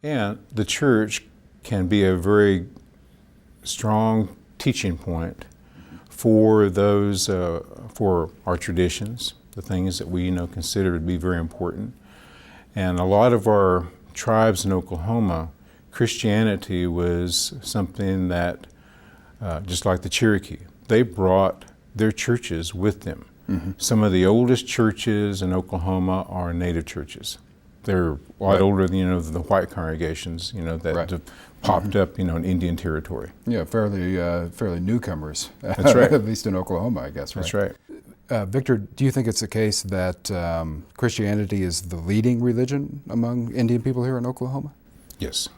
And the church can be a very strong teaching point for those, for our traditions, the things that we consider to be very important. And a lot of our tribes in Oklahoma, Christianity was something that, just like the Cherokee, they brought their churches with them. Some of the oldest churches in Oklahoma are native churches. They're a lot older than the white congregations, that have popped up, in Indian territory. Yeah, fairly newcomers. That's right. At least in Oklahoma, I guess. Right? That's right. Victor, do you think it's the case that Christianity is the leading religion among Indian people here in Oklahoma? Yes.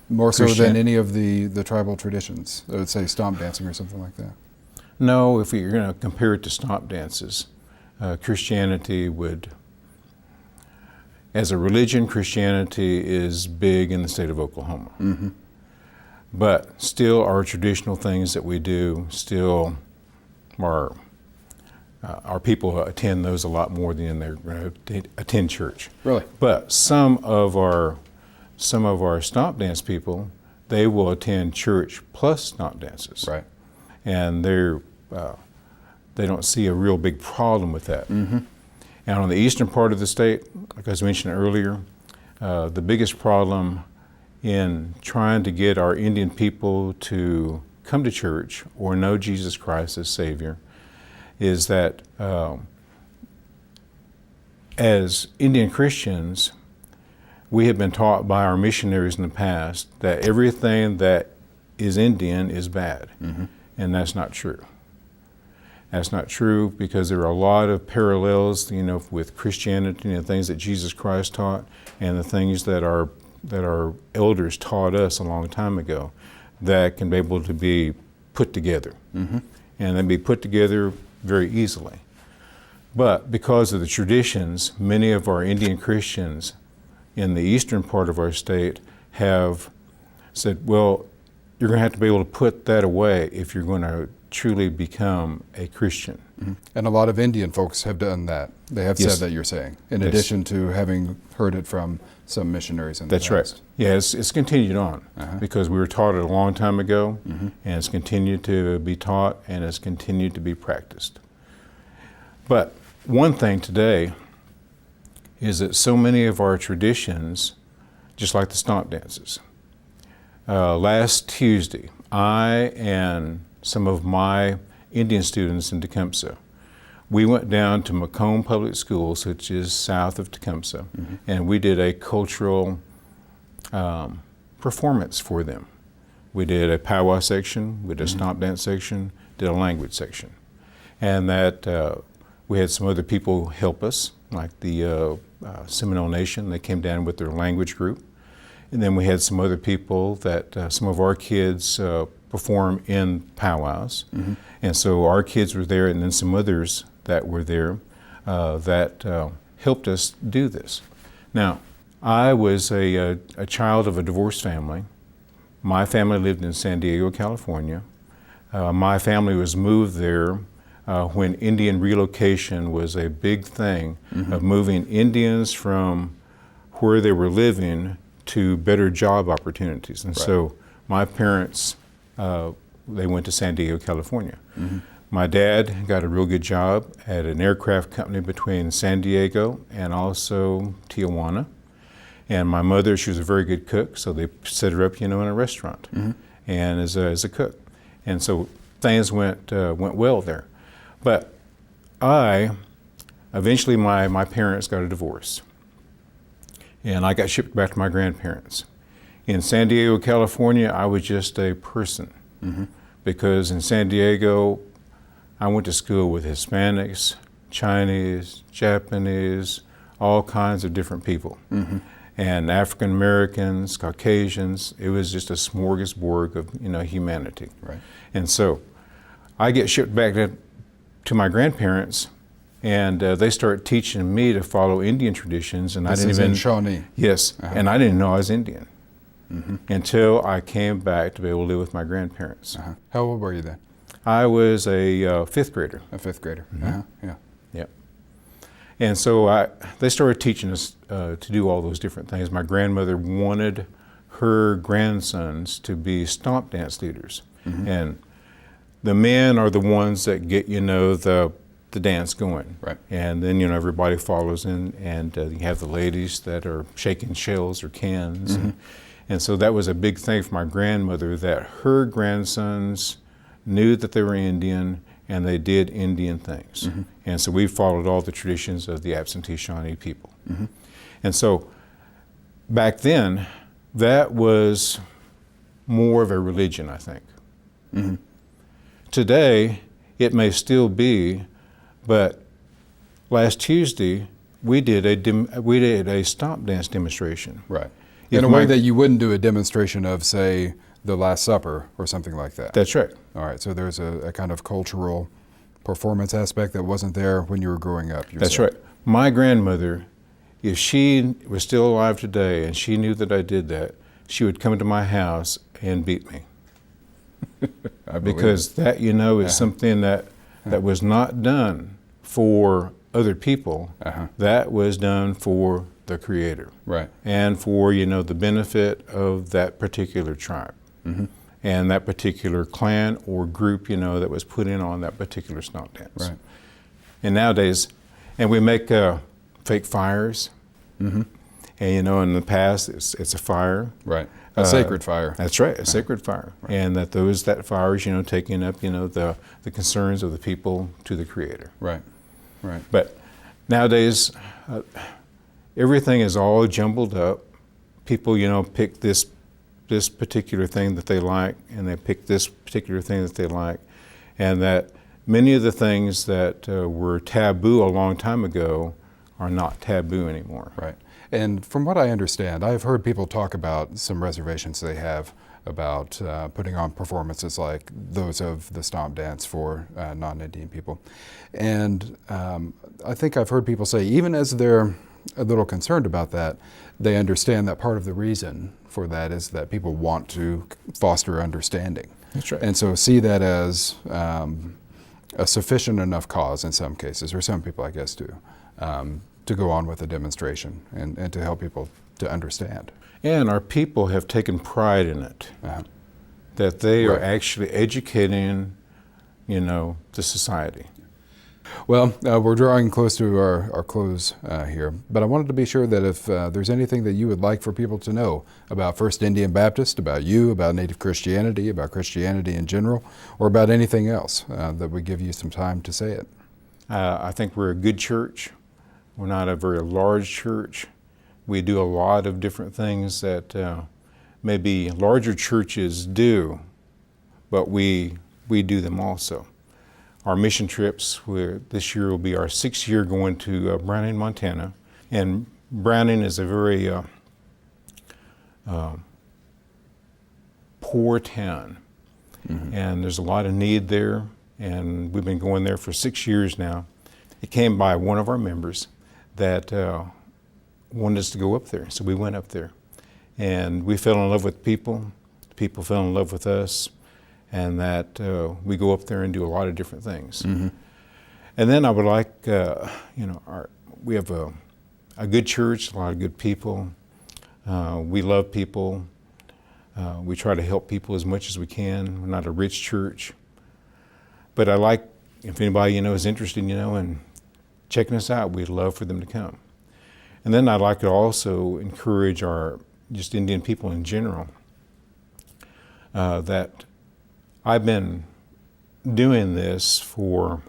More so than any of the tribal traditions, I would say stomp dancing or something like that? No, if you're going to compare it to stomp dances, Christianity would, as a religion, Christianity is big in the state of Oklahoma. But still our traditional things that we do still are, our people attend those a lot more than they're going to attend church. Really? But some of our stomp dance people, they will attend church plus stomp dances. Right. And they don't see a real big problem with that. And on the eastern part of the state, like I was mentioning earlier, the biggest problem in trying to get our Indian people to come to church or know Jesus Christ as Savior is that as Indian Christians, we have been taught by our missionaries in the past that everything that is Indian is bad, and that's not true. That's not true because there are a lot of parallels, with Christianity and the things that Jesus Christ taught and the things that our elders taught us a long time ago that can be able to be put together, and then be put together very easily. But because of the traditions, many of our Indian Christians in the eastern part of our state have said, well, you're going to have to be able to put that away if you're going to truly become a Christian. And a lot of Indian folks have done that. They have said that, you're saying, in addition to having heard it from some missionaries in the past. That's right. Yeah, it's continued on because we were taught it a long time ago, and it's continued to be taught and it's continued to be practiced. But one thing today is that so many of our traditions, just like the stomp dances, last Tuesday, I and some of my Indian students in Tecumseh, we went down to Macomb Public Schools, which is south of Tecumseh, and we did a cultural performance for them. We did a powwow section, we did a stomp dance section, did a language section. And that we had some other people help us, like the Seminole Nation. They came down with their language group. And then we had some other people that some of our kids perform in powwows. And so our kids were there, and then some others that were there that helped us do this. Now, I was a child of a divorced family. My family lived in San Diego, California. My family was moved there when Indian relocation was a big thing, of moving Indians from where they were living to better job opportunities. And so my parents, they went to San Diego, California. My dad got a real good job at an aircraft company between San Diego and also Tijuana. And my mother, she was a very good cook, so they set her up, in a restaurant and as a cook. And so things went well there. But eventually my parents got a divorce. And I got shipped back to my grandparents. In San Diego, California, I was just a person. Because in San Diego, I went to school with Hispanics, Chinese, Japanese, all kinds of different people. And African Americans, Caucasians, it was just a smorgasbord of humanity. And so I get shipped back to my grandparents, and they start teaching me to follow Indian traditions, and This I didn't is even in Shawnee. Yes, and I didn't know I was Indian until I came back to be able to live with my grandparents. How old were you then? I was a fifth grader. A fifth grader. Yep. And so they started teaching us to do all those different things. My grandmother wanted her grandsons to be stomp dance leaders. And the men are the ones that get, the dance going. Right. And then, everybody follows in, and you have the ladies that are shaking shells or cans. And so that was a big thing for my grandmother, that her grandsons knew that they were Indian and they did Indian things. And so we followed all the traditions of the absentee Shawnee people. And so back then, that was more of a religion, I think. Today, it may still be, but last Tuesday, we did a stomp dance demonstration. Right. In a way that you wouldn't do a demonstration of, say, the Last Supper or something like that. That's right. All right. So there's a kind of cultural performance aspect that wasn't there when you were growing up. That's right. My grandmother, if she was still alive today and she knew that I did that, she would come to my house and beat me. Because that, is something that was not done for other people. That was done for the Creator. Right. And for, the benefit of that particular tribe. And that particular clan or group, that was put in on that particular stomp dance. Right. And nowadays, and we make fake fires. And, in the past, it's a fire. Right. A sacred fire. That's right, a sacred fire. Right. And that fire is, taking up, the concerns of the people to the Creator. Right. Right. But nowadays, everything is all jumbled up. People, pick this particular thing that they like, and they pick this particular thing that they like, and that many of the things that were taboo a long time ago are not taboo anymore. Right. And from what I understand, I've heard people talk about some reservations they have about putting on performances like those of the stomp dance for non-Indian people. And I think I've heard people say, even as they're a little concerned about that, they understand that part of the reason for that is that people want to foster understanding. That's right. And so see that as a sufficient enough cause in some cases, or some people I guess do, to go on with a demonstration and to help people to understand. And our people have taken pride in it, that they are actually educating, the society. Well, we're drawing close to our close here, but I wanted to be sure that if there's anything that you would like for people to know about First Indian Baptist, about you, about Native Christianity, about Christianity in general, or about anything else, that we give you some time to say it. I think we're a good church. We're not a very large church. We do a lot of different things that maybe larger churches do, but we do them also. Our mission trips, this year will be our 6th year going to Browning, Montana. And Browning is a very poor town. And there's a lot of need there, and we've been going there for 6 years now. It came by one of our members that wanted us to go up there, so we went up there. And we fell in love with people fell in love with us, and that we go up there and do a lot of different things. And then I would like, we have a good church, a lot of good people. We love people. We try to help people as much as we can. We're not a rich church. But I like, if anybody, is interested, in checking us out, we'd love for them to come. And then I'd like to also encourage our just Indian people in general, that I've been doing this for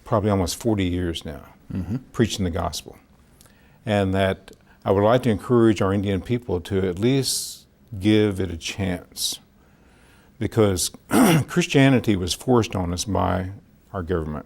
probably almost 40 years now, preaching the gospel. And that I would like to encourage our Indian people to at least give it a chance, because Christianity was forced on us by our government.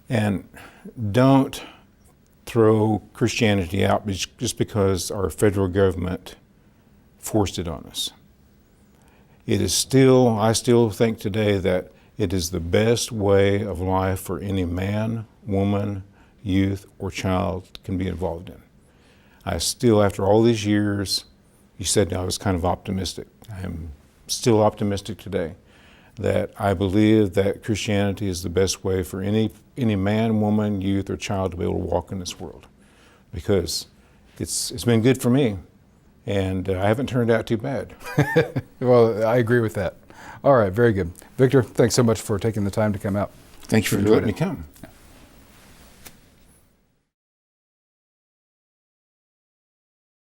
And don't throw Christianity out just because our federal government forced it on us. It is still, I still think today that it is the best way of life for any man, woman, youth, or child can be involved in. I still, after all these years, you said I was kind of optimistic. I am still optimistic today that I believe that Christianity is the best way for any man, woman, youth, or child to be able to walk in this world, because it's been good for me, and I haven't turned out too bad. Well, I agree with that. All right, very good. Victor, thanks so much for taking the time to come out. Thank you for letting me come.